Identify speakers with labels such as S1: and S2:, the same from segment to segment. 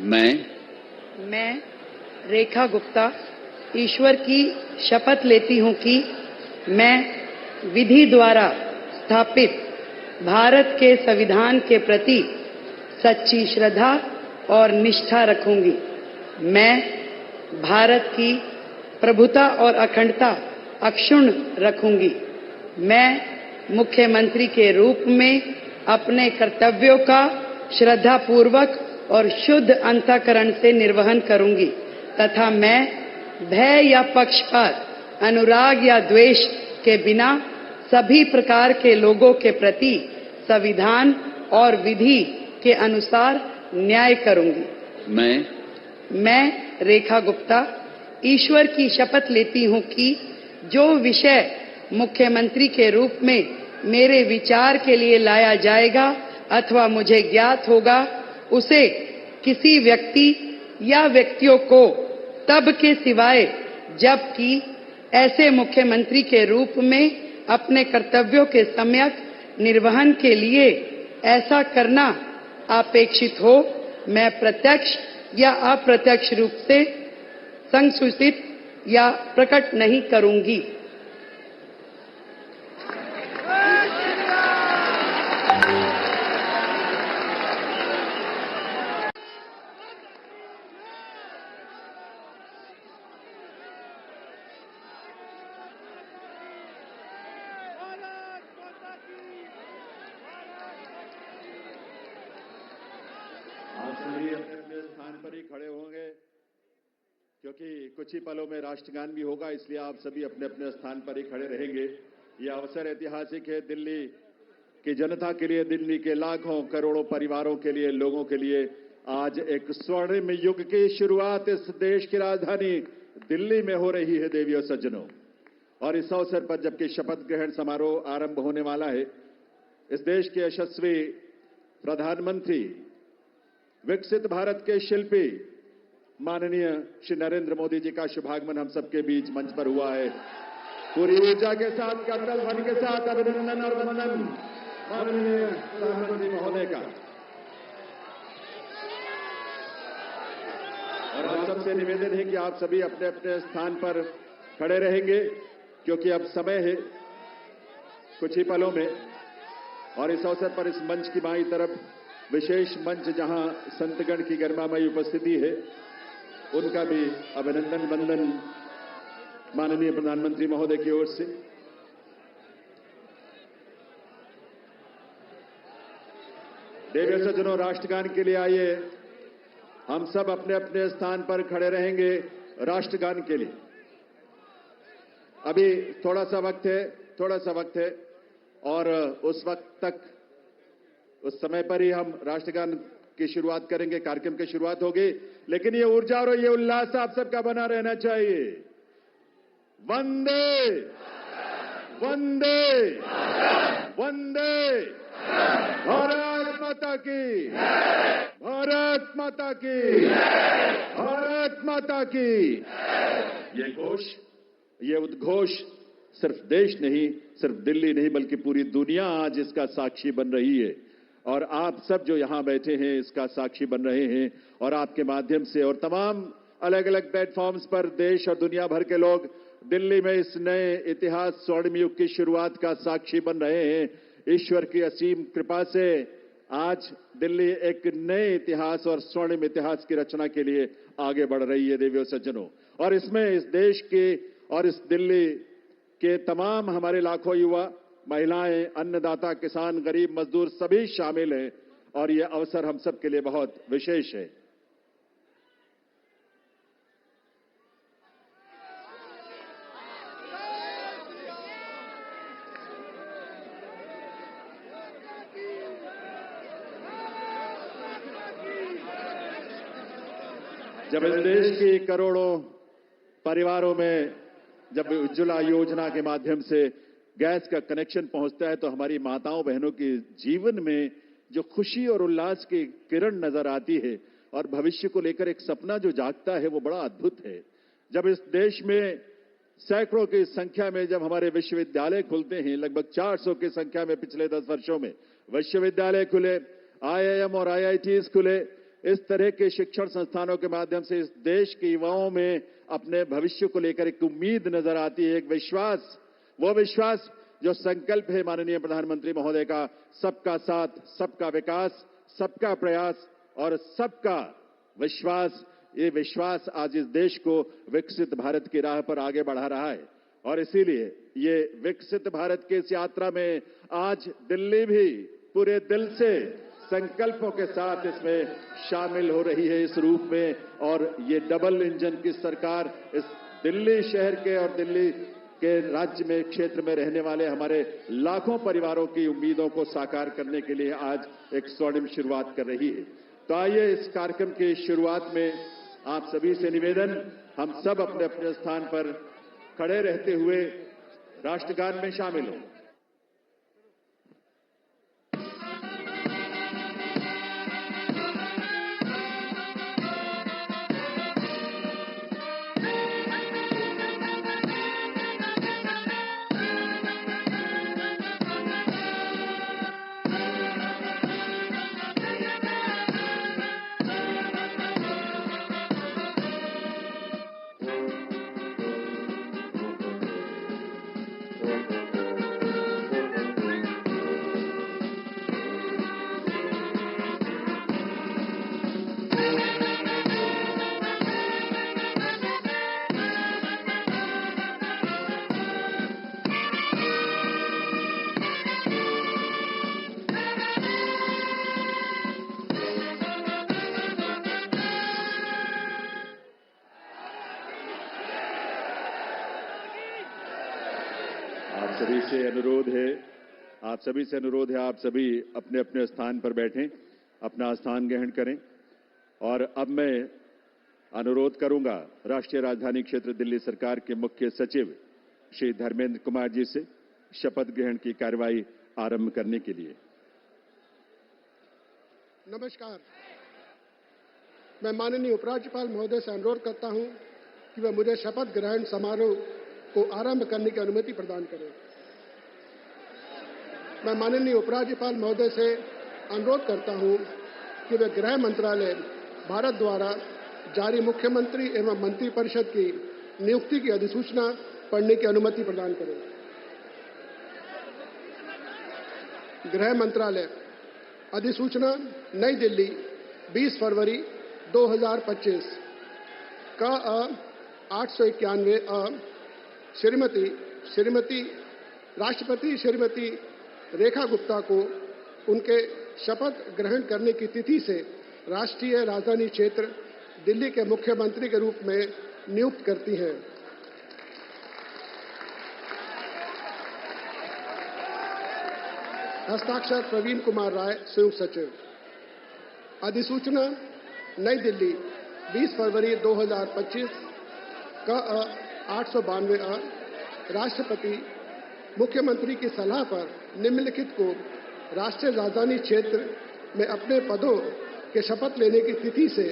S1: मैं रेखा गुप्ता ईश्वर की शपथ लेती हूं कि मैं विधि द्वारा स्थापित भारत के संविधान के प्रति सच्ची श्रद्धा और निष्ठा रखूंगी। मैं भारत की प्रभुता और अखंडता अक्षुण्ण रखूंगी। मैं मुख्यमंत्री के रूप में अपने कर्तव्यों का श्रद्धापूर्वक और शुद्ध अंतःकरण से निर्वहन करूंगी तथा मैं भय या पक्षपात, अनुराग या द्वेष के बिना सभी प्रकार के लोगों के प्रति संविधान और विधि के अनुसार न्याय करूंगी। मैं रेखा गुप्ता ईश्वर की शपथ लेती हूं कि जो विषय मुख्यमंत्री के रूप में मेरे विचार के लिए लाया जाएगा अथवा मुझे ज्ञात होगा, उसे किसी व्यक्ति या व्यक्तियों को तब के सिवाय जबकि ऐसे मुख्यमंत्री के रूप में अपने कर्तव्यों के सम्यक निर्वहन के लिए ऐसा करना अपेक्षित हो, मैं प्रत्यक्ष या अप्रत्यक्ष रूप से संसूचित या प्रकट नहीं करूंगी।
S2: आप सभी अपने अपने स्थान पर ही खड़े होंगे क्योंकि कुछ ही पलों में राष्ट्रगान भी होगा, इसलिए आप सभी अपने अपने स्थान पर ही खड़े रहेंगे। यह अवसर ऐतिहासिक है दिल्ली की जनता के लिए, दिल्ली के लाखों करोड़ों परिवारों के लिए, लोगों के लिए। आज एक स्वर्णिम युग की शुरुआत इस देश की राजधानी दिल्ली में हो रही है देवियों सज्जनों। और इस अवसर पर जबकि शपथ ग्रहण समारोह आरंभ होने वाला है, इस देश के यशस्वी प्रधानमंत्री, विकसित भारत के शिल्पी माननीय श्री नरेंद्र मोदी जी का शुभागमन हम सबके बीच मंच पर हुआ है। पूरी ऊर्जा के साथ, करतल ध्वनि के साथ अभिनंदन और वंदन माननीय प्रधानमंत्री महोदय का। और आप सबसे निवेदन है कि आप सभी अपने अपने स्थान पर खड़े रहेंगे क्योंकि अब समय है कुछ ही पलों में। और इस अवसर पर इस मंच की बाईं तरफ विशेष मंच जहां संतगण की गरिमामयी उपस्थिति है, उनका भी अभिनंदन वंदन माननीय प्रधानमंत्री महोदय की ओर से। देवियों सज्जनों, राष्ट्रगान के लिए आइए, हम सब अपने अपने स्थान पर खड़े रहेंगे राष्ट्रगान के लिए। अभी थोड़ा सा वक्त है और उस वक्त तक, उस समय पर ही हम राष्ट्रगान की शुरुआत करेंगे, कार्यक्रम की शुरुआत होगी। लेकिन ये ऊर्जा और ये उल्लास आप सबका बना रहना चाहिए। वंदे वंदे वंदे, भारत माता की, भारत माता की, भारत माता की। ये घोष, ये उद्घोष सिर्फ देश नहीं, सिर्फ दिल्ली नहीं, बल्कि पूरी दुनिया आज इसका साक्षी बन रही है। और आप सब जो यहां बैठे हैं इसका साक्षी बन रहे हैं। और आपके माध्यम से और तमाम अलग अलग प्लेटफॉर्म्स पर देश और दुनिया भर के लोग दिल्ली में इस नए इतिहास, स्वर्णिम युग की शुरुआत का साक्षी बन रहे हैं। ईश्वर की असीम कृपा से आज दिल्ली एक नए इतिहास और स्वर्णिम इतिहास की रचना के लिए आगे बढ़ रही है देवियों सज्जनों। और इसमें इस देश के और इस दिल्ली के तमाम हमारे लाखों युवा, महिलाएं, अन्नदाता, किसान, गरीब, मजदूर सभी शामिल हैं। और यह अवसर हम सब के लिए बहुत विशेष है। जब इस देश की करोड़ों परिवारों में जब उज्ज्वला योजना के माध्यम से गैस का कनेक्शन पहुंचता है तो हमारी माताओं बहनों के जीवन में जो खुशी और उल्लास की किरण नजर आती है और भविष्य को लेकर एक सपना जो जागता है, वो बड़ा अद्भुत है। जब इस देश में सैकड़ों की संख्या में जब हमारे विश्वविद्यालय खुलते हैं, लगभग 400 की संख्या में पिछले 10 वर्षों में विश्वविद्यालय खुले, IIM और IITs खुले, इस तरह के शिक्षण संस्थानों के माध्यम से इस देश के युवाओं में अपने भविष्य को लेकर एक उम्मीद नजर आती है, एक विश्वास, वो विश्वास जो संकल्प है माननीय प्रधानमंत्री महोदय का, सबका साथ, सबका विकास, सबका प्रयास और सबका विश्वास। ये विश्वास आज इस देश को विकसित भारत की राह पर आगे बढ़ा रहा है और इसीलिए ये विकसित भारत की इस यात्रा में आज दिल्ली भी पूरे दिल से संकल्पों के साथ इसमें शामिल हो रही है इस रूप में। और ये डबल इंजन की सरकार इस दिल्ली शहर के और दिल्ली के राज्य में क्षेत्र में रहने वाले हमारे लाखों परिवारों की उम्मीदों को साकार करने के लिए आज एक स्वर्णिम शुरुआत कर रही है। तो आइए इस कार्यक्रम की शुरुआत में आप सभी से निवेदन, हम सब अपने अपने स्थान पर खड़े रहते हुए राष्ट्रगान में शामिल हों। आप सभी से अनुरोध है, आप सभी अपने अपने स्थान पर बैठें, अपना स्थान ग्रहण करें। और अब मैं अनुरोध करूंगा राष्ट्रीय राजधानी क्षेत्र दिल्ली सरकार के मुख्य सचिव श्री धर्मेंद्र कुमार जी से शपथ ग्रहण की कार्यवाही आरंभ करने के लिए।
S3: नमस्कार। मैं माननीय उपराज्यपाल महोदय से अनुरोध करता हूं कि वह मुझे शपथ ग्रहण समारोह को आरंभ करने की अनुमति प्रदान करें। मैं माननीय उपराज्यपाल महोदय से अनुरोध करता हूं कि वे गृह मंत्रालय भारत द्वारा जारी मुख्यमंत्री एवं मंत्रिपरिषद की नियुक्ति की अधिसूचना पढ़ने की अनुमति प्रदान करें। गृह मंत्रालय अधिसूचना नई दिल्ली 20 फरवरी 2025 का 891 श्रीमती राष्ट्रपति श्रीमती रेखा गुप्ता को उनके शपथ ग्रहण करने की तिथि से राष्ट्रीय राजधानी क्षेत्र दिल्ली के मुख्यमंत्री के रूप में नियुक्त करती हैं। हस्ताक्षर प्रवीण कुमार राय, संयुक्त सचिव। अधिसूचना नई दिल्ली 20 फरवरी 2025 का 892 राष्ट्रपति मुख्यमंत्री की सलाह पर निम्नलिखित को राष्ट्रीय राजधानी क्षेत्र में अपने पदों के शपथ लेने की तिथि से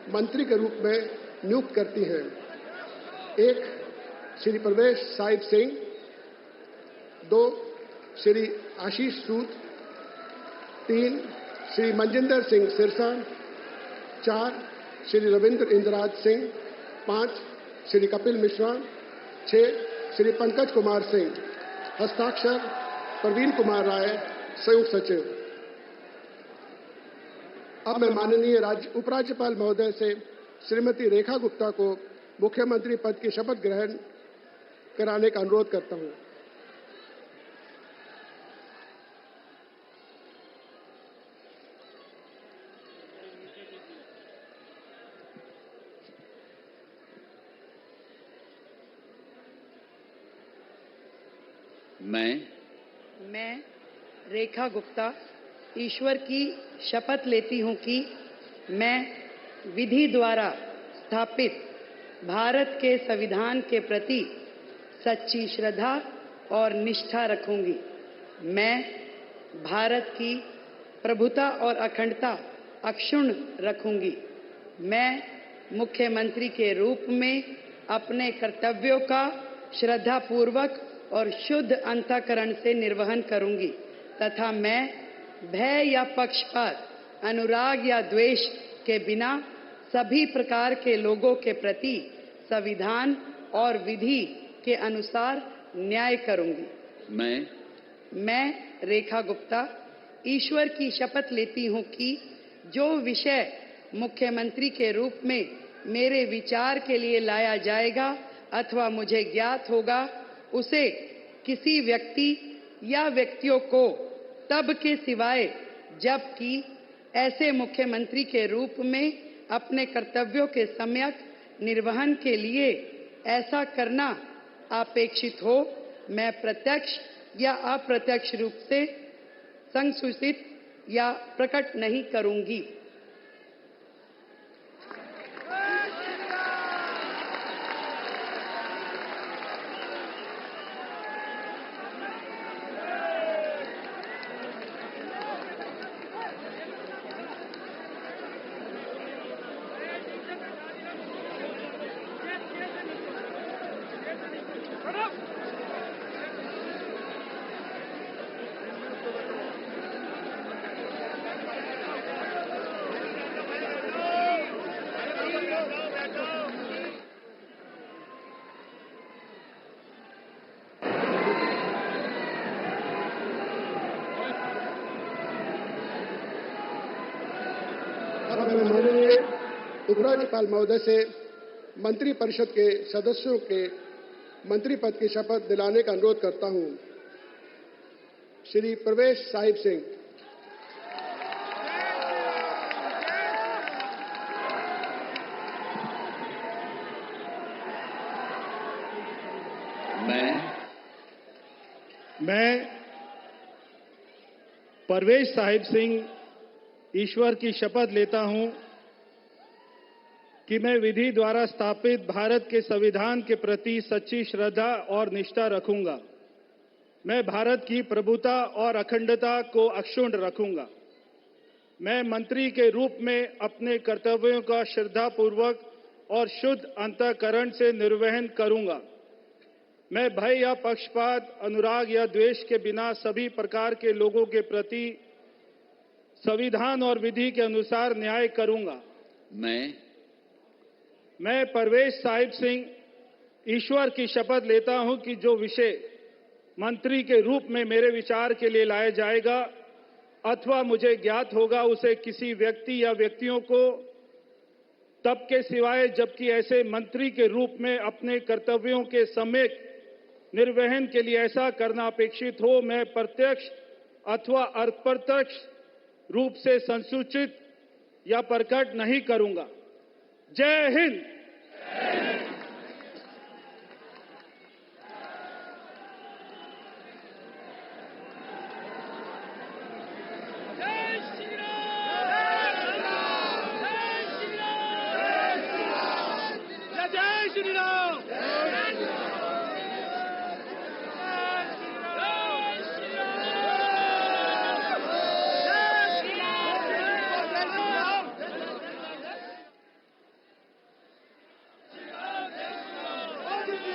S3: मंत्री के रूप में नियुक्त करती हैं। 1 श्री प्रवेश साहिब सिंह, 2 श्री आशीष सूद, 3 श्री मनजिंदर सिंह सिरसा, 4 श्री रविंद्र इंद्रराज सिंह, 5 श्री कपिल मिश्रा, 6 श्री पंकज कुमार सिंह। हस्ताक्षर प्रवीण कुमार राय, संयुक्त सचिव। अब मैं माननीय उपराज्यपाल महोदय से श्रीमती रेखा गुप्ता को मुख्यमंत्री पद की शपथ ग्रहण कराने का अनुरोध करता हूं।
S1: मैं रेखा गुप्ता ईश्वर की शपथ लेती हूं कि मैं विधि द्वारा स्थापित भारत के संविधान के प्रति सच्ची श्रद्धा और निष्ठा रखूंगी। मैं भारत की प्रभुता और अखंडता अक्षुण्ण रखूंगी। मैं मुख्यमंत्री के रूप में अपने कर्तव्यों का श्रद्धापूर्वक और शुद्ध अंतःकरण से निर्वहन करूंगी तथा मैं भय या पक्षपात, अनुराग या द्वेष के बिना सभी प्रकार के लोगों के प्रति संविधान और विधि के अनुसार न्याय करूंगी। मैं रेखा गुप्ता ईश्वर की शपथ लेती हूं कि जो विषय मुख्यमंत्री के रूप में मेरे विचार के लिए लाया जाएगा अथवा मुझे ज्ञात होगा, उसे किसी व्यक्ति या व्यक्तियों को तब के सिवाय जबकि ऐसे मुख्यमंत्री के रूप में अपने कर्तव्यों के सम्यक निर्वहन के लिए ऐसा करना अपेक्षित हो, मैं प्रत्यक्ष या अप्रत्यक्ष रूप से संसूचित या प्रकट नहीं करूंगी।
S3: अब मैं माननीय उपराज्यपाल महोदय से मंत्री परिषद के सदस्यों के मंत्री पद की शपथ दिलाने का अनुरोध करता हूं। श्री प्रवेश साहिब सिंह।
S4: मैं परवेश साहिब सिंह ईश्वर की शपथ लेता हूं कि मैं विधि द्वारा स्थापित भारत के संविधान के प्रति सच्ची श्रद्धा और निष्ठा रखूंगा। मैं भारत की प्रभुता और अखंडता को अक्षुण्ण रखूंगा। मैं मंत्री के रूप में अपने कर्तव्यों का श्रद्धापूर्वक और शुद्ध अंतःकरण से निर्वहन करूंगा। मैं भय या पक्षपात, अनुराग या द्वेष के बिना सभी प्रकार के लोगों के प्रति संविधान और विधि के अनुसार न्याय करूंगा। मैं परवेश साहिब सिंह ईश्वर की शपथ लेता हूं कि जो विषय मंत्री के रूप में मेरे विचार के लिए लाया जाएगा अथवा मुझे ज्ञात होगा, उसे किसी व्यक्ति या व्यक्तियों को तब के सिवाय जबकि ऐसे मंत्री के रूप में अपने कर्तव्यों के सम्यक निर्वहन के लिए ऐसा करना अपेक्षित हो, मैं प्रत्यक्ष अथवा अप्रत्यक्ष रूप से संसूचित या प्रकट नहीं करूंगा। जय हिंद।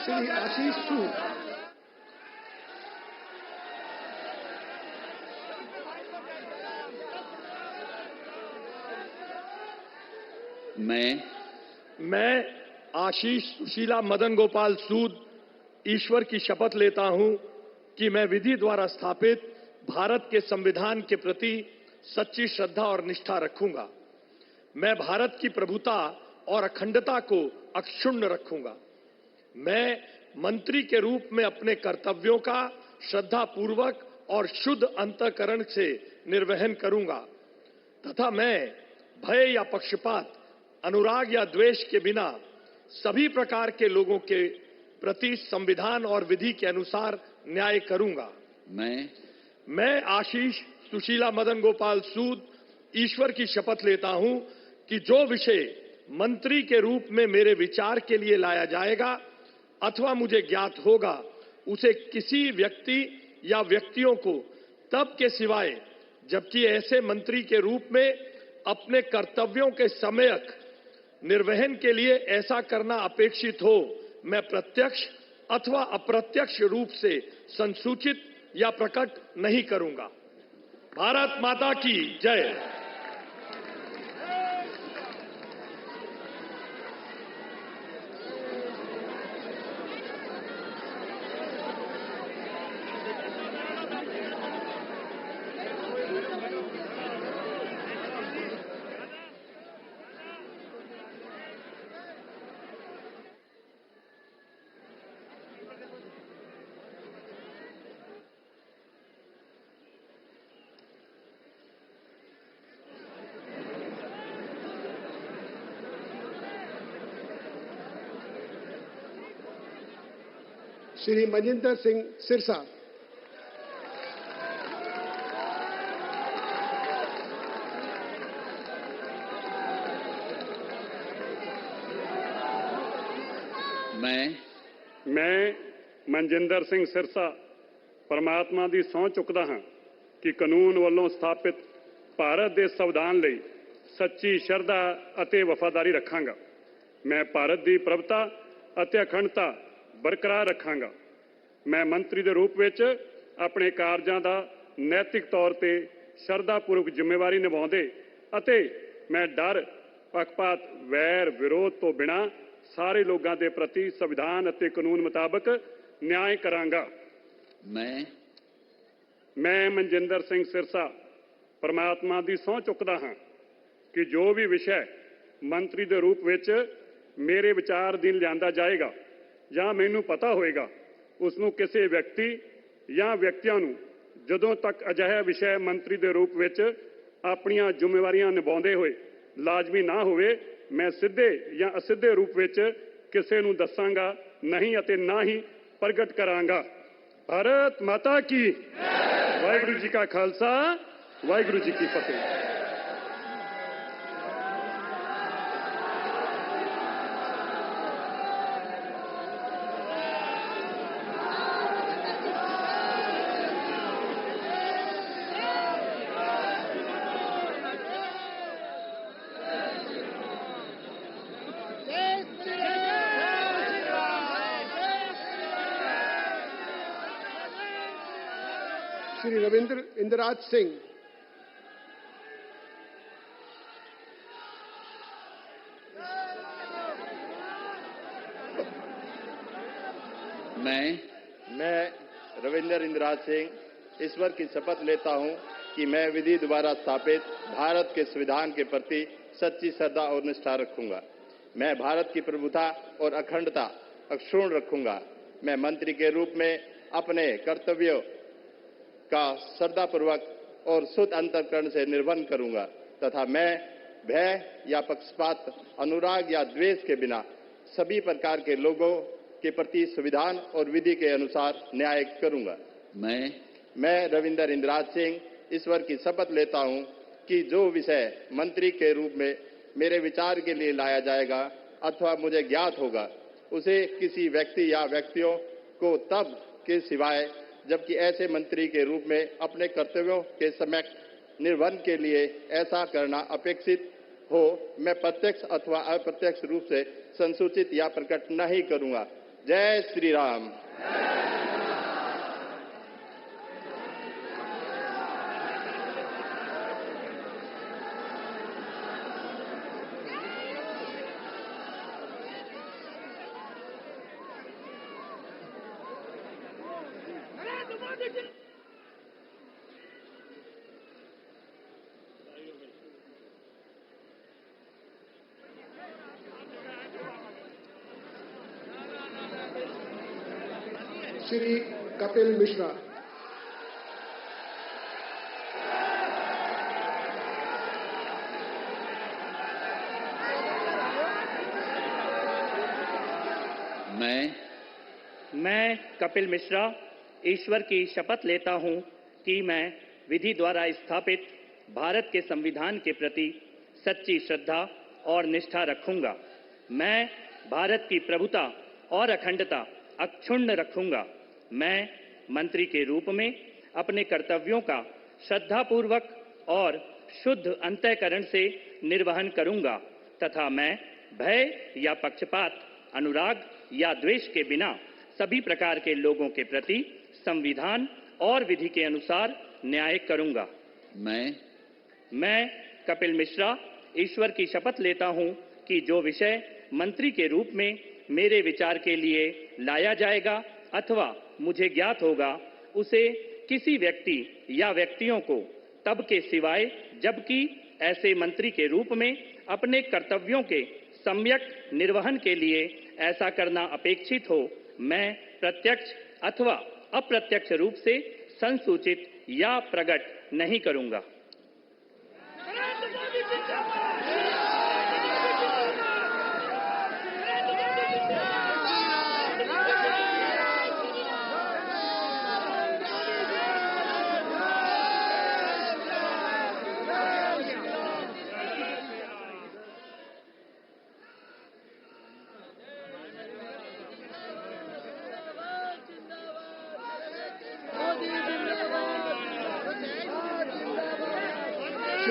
S3: श्री आशीष सूद।
S2: मैं आशीष सुशीला मदन गोपाल सूद ईश्वर की शपथ लेता हूं कि मैं विधि द्वारा स्थापित भारत के संविधान के प्रति सच्ची श्रद्धा और निष्ठा रखूंगा। मैं भारत की प्रभुता और अखंडता को अक्षुण्ण रखूंगा। मैं मंत्री के रूप में अपने कर्तव्यों का श्रद्धापूर्वक और शुद्ध अंतःकरण से निर्वहन करूंगा तथा मैं भय या पक्षपात, अनुराग या द्वेष के बिना सभी प्रकार के लोगों के प्रति संविधान और विधि के अनुसार न्याय करूंगा। मैं आशीष सुशीला मदन गोपाल सूद ईश्वर की शपथ लेता हूं कि जो विषय मंत्री के रूप में मेरे विचार के लिए लाया जाएगा अथवा मुझे ज्ञात होगा, उसे किसी व्यक्ति या व्यक्तियों को तब के सिवाय जबकि ऐसे मंत्री के रूप में अपने कर्तव्यों के सम्यक निर्वहन के लिए ऐसा करना अपेक्षित हो, मैं प्रत्यक्ष अथवा अप्रत्यक्ष रूप से संसूचित या प्रकट नहीं करूंगा। भारत माता की जय।
S3: श्री मजिंदर सिंह सिरसा।
S5: मैं मनजिंदर सिंह सिरसा परमात्मा ਦੀ ਸਹੁੰ ਚੁੱਕਦਾ ਹਾਂ ਕਿ ਕਾਨੂੰਨ ਵੱਲੋਂ ਸਥਾਪਿਤ ਭਾਰਤ ਦੇ ਸੰਵਿਧਾਨ ਲਈ ਸੱਚੀ ਸ਼ਰਧਾ ਅਤੇ ਵਫਾਦਾਰੀ ਰੱਖਾਂਗਾ। ਮੈਂ ਭਾਰਤ ਦੀ ਪ੍ਰਭੁਤਾ ਅਤੇ ਅਖੰਡਤਾ ਬਰਕਰਾਰ ਰੱਖਾਂਗਾ। ਮੈਂ ਮੰਤਰੀ ਦੇ ਰੂਪ ਵਿੱਚ ਆਪਣੇ ਕਾਰਜਾਂ ਦਾ ਨੈਤਿਕ ਤੌਰ ਤੇ ਸ਼ਰਧਾਪੂਰਵਕ ਜ਼ਿੰਮੇਵਾਰੀ ਨਿਭਾਉਂਦੇ ਅਤੇ ਮੈਂ ਡਰ, ਪੱਖਪਾਤ, ਵੈਰ, ਵਿਰੋਧ ਤੋਂ ਬਿਨਾਂ ਸਾਰੇ ਲੋਕਾਂ ਦੇ ਪ੍ਰਤੀ ਸੰਵਿਧਾਨ ਅਤੇ ਕਾਨੂੰਨ ਮੁਤਾਬਕ ਨਿਆਂ ਕਰਾਂਗਾ। ਮੈਂ ਮਨਜਿੰਦਰ ਸਿੰਘ ਸਿਰਸਾ ਪਰਮਾਤਮਾ ਦੀ ਸਹੁੰ ਚੁੱਕਦਾ ਹਾਂ ਕਿ ਜੋ ਵੀ ਵਿਸ਼ਾ ਮੰਤਰੀ ਦੇ ਰੂਪ ਵਿੱਚ ਮੇਰੇ ਵਿਚਾਰ ਅਧੀਨ ਲਿਆਂਦਾ ਜਾਏਗਾ ਜਾਂ ਮੈਨੂੰ ਪਤਾ ਹੋਏਗਾ, ਉਸ ਨੂੰ ਕਿਸੇ ਵਿਅਕਤੀ ਜਾਂ ਵਿਅਕਤੀਆਂ ਨੂੰ ਜਦੋਂ ਤੱਕ ਅਜਿਹਾ ਵਿਸ਼ਾ ਮੰਤਰੀ ਦੇ ਰੂਪ ਵਿੱਚ ਆਪਣੀਆਂ ਜ਼ਿੰਮੇਵਾਰੀਆਂ ਨਿਭਾਉਂਦੇ ਹੋਏ ਲਾਜ਼ਮੀ ਨਾ ਹੋਵੇ, ਮੈਂ ਸਿੱਧੇ ਜਾਂ ਅਸਿੱਧੇ ਰੂਪ ਵਿੱਚ ਕਿਸੇ ਨੂੰ ਦੱਸਾਂਗਾ ਨਹੀਂ ਅਤੇ ਨਾ ਹੀ ਪ੍ਰਗਟ ਕਰਾਂਗਾ। ਭਾਰਤ ਮਾਤਾ ਕੀ ਵਾਹਿਗੁਰੂ ਜੀ ਕਾ ਖਾਲਸਾ, ਵਾਹਿਗੁਰੂ ਜੀ ਕੀ ਫਤਿਹ।
S3: श्री रविंद्र इंद्राज सिंह।
S6: मैं रविंद्र इंद्राज सिंह ईश्वर की शपथ लेता हूं कि मैं विधि द्वारा स्थापित भारत के संविधान के प्रति सच्ची श्रद्धा और निष्ठा रखूंगा। मैं भारत की प्रभुता और अखंडता अक्षुण्ण रखूंगा। मैं मंत्री के रूप में अपने कर्तव्यों का श्रद्धापूर्वक और शुद्ध अंतःकरण से निर्वहन करूंगा तथा मैं भय या पक्षपात, अनुराग या द्वेष के बिना सभी प्रकार के लोगों के प्रति संविधान और विधि के अनुसार न्याय करूंगा। मैं रविंद्र इंद्राज सिंह ईश्वर की शपथ लेता हूं कि जो विषय मंत्री के रूप में मेरे विचार के लिए लाया जाएगा अथवा मुझे ज्ञात होगा, उसे किसी व्यक्ति या व्यक्तियों को तब के सिवाय जबकि ऐसे मंत्री के रूप में अपने कर्तव्यों के सम्यक निर्वहन के लिए ऐसा करना अपेक्षित हो, मैं प्रत्यक्ष अथवा अप्रत्यक्ष रूप से संसूचित या प्रकट नहीं करूंगा। जय श्री राम।
S3: श्री कपिल मिश्रा।
S7: मैं कपिल मिश्रा ईश्वर की शपथ लेता हूं कि मैं विधि द्वारा स्थापित भारत के संविधान के प्रति सच्ची श्रद्धा और निष्ठा रखूंगा। मैं भारत की प्रभुता और अखंडता अक्षुण्ण रखूंगा। मैं मंत्री के रूप में अपने कर्तव्यों का श्रद्धापूर्वक और शुद्ध अंतःकरण से निर्वहन करूंगा तथा मैं भय या पक्षपात, अनुराग या द्वेष के बिना सभी प्रकार के लोगों के प्रति संविधान और विधि के अनुसार न्याय करूंगा। मैं कपिल मिश्रा ईश्वर की शपथ लेता हूं कि जो विषय मंत्री के रूप में मेरे विचार के लिए लाया जाएगा अथवा मुझे ज्ञात होगा, उसे किसी व्यक्ति या व्यक्तियों को तब के सिवाय जबकि ऐसे मंत्री के रूप में अपने कर्तव्यों के सम्यक निर्वहन के लिए ऐसा करना अपेक्षित हो, मैं प्रत्यक्ष अथवा अप्रत्यक्ष रूप से संसूचित या प्रकट नहीं करूंगा।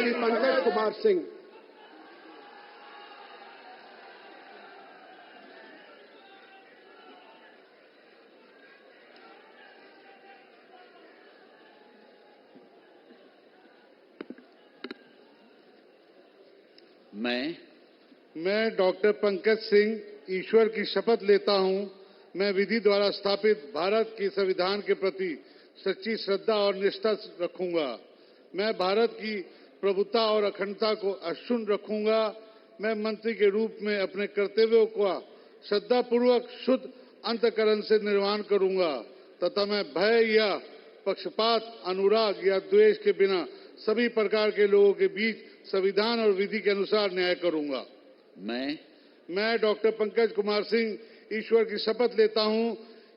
S3: श्री पंकज कुमार सिंह।
S2: मैं डॉक्टर पंकज सिंह ईश्वर की शपथ लेता हूं, मैं विधि द्वारा स्थापित भारत के संविधान के प्रति सच्ची श्रद्धा और निष्ठा रखूंगा। मैं भारत की प्रभुता और अखंडता को अक्षुण्ण रखूंगा। मैं मंत्री के रूप में अपने कर्तव्यों का श्रद्धापूर्वक शुद्ध अंतःकरण से निर्वहन करूंगा तथा मैं भय या पक्षपात, अनुराग या द्वेष के बिना सभी प्रकार के लोगों के बीच संविधान और विधि के अनुसार न्याय करूंगा। मैं डॉक्टर पंकज कुमार सिंह ईश्वर की शपथ लेता हूं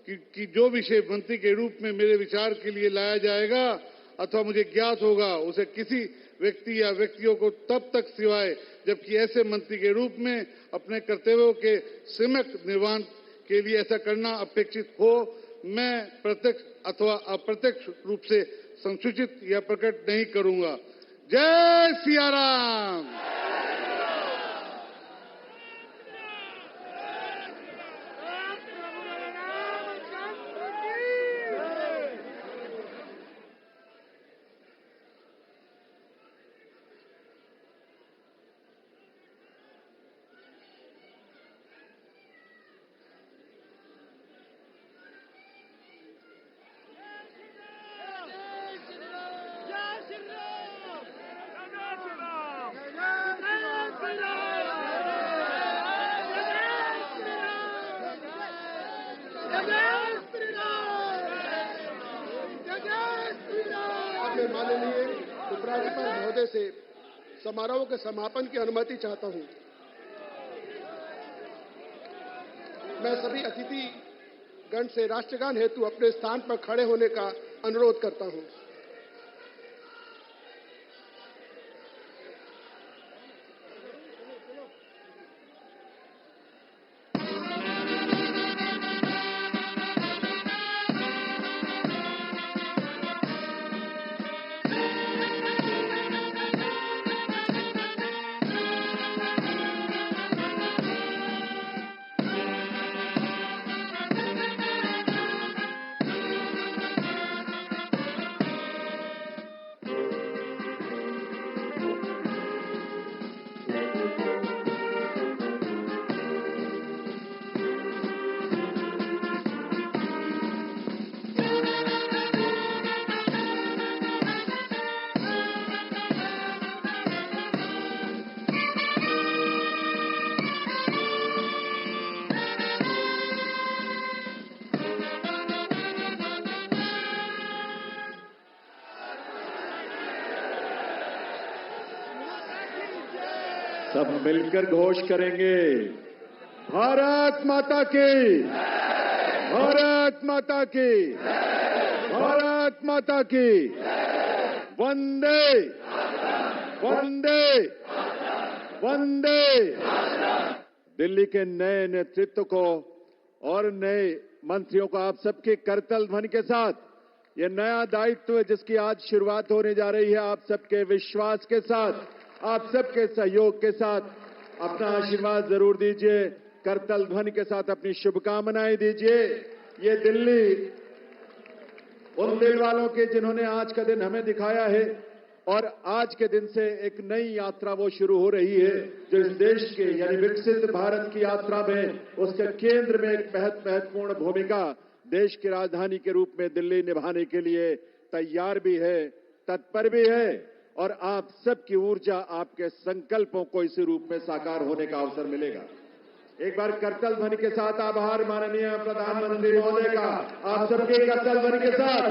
S2: कि जो विषय मंत्री के रूप में मेरे विचार के लिए लाया जाएगा अथवा मुझे ज्ञात होगा, उसे किसी व्यक्ति या व्यक्तियों को तब तक सिवाय जबकि ऐसे मंत्री के रूप में अपने कर्तव्यों के सम्यक निर्वहन के लिए ऐसा करना अपेक्षित हो, मैं प्रत्यक्ष अथवा अप्रत्यक्ष रूप से संसूचित या प्रकट नहीं करूंगा। जय सिया राम।
S3: मैं माननीय उपराज्यपाल महोदय से समारोह के समापन की अनुमति चाहता हूं। मैं सभी अतिथि गण से राष्ट्रगान हेतु अपने स्थान पर खड़े होने का अनुरोध करता हूं।
S2: सब मिलकर घोष करेंगे, भारत माता की, भारत माता की, भारत माता की, वंदे वंदे वंदे। दिल्ली के नए नेतृत्व को और नए मंत्रियों को आप सबके करतल ध्वनि के साथ ये नया दायित्व जिसकी आज शुरुआत होने जा रही है, आप सबके विश्वास के साथ, आप सबके सहयोग के साथ अपना आशीर्वाद जरूर दीजिए। करतल ध्वनि के साथ अपनी शुभकामनाएं दीजिए। ये दिल्ली उन दिल वालों के जिन्होंने आज का दिन हमें दिखाया है और आज के दिन से एक नई यात्रा वो शुरू हो रही है जो इस देश के यानी विकसित भारत की यात्रा में उसके केंद्र में एक महत्वपूर्ण भूमिका देश की राजधानी के रूप में दिल्ली निभाने के लिए तैयार भी है, तत्पर भी है और आप सबकी ऊर्जा, आपके संकल्पों को इसी रूप में साकार होने का अवसर मिलेगा। एक बार करतल ध्वनि के साथ आभार माननीय प्रधानमंत्री महोदय का, आप सबके करतल ध्वनि के साथ।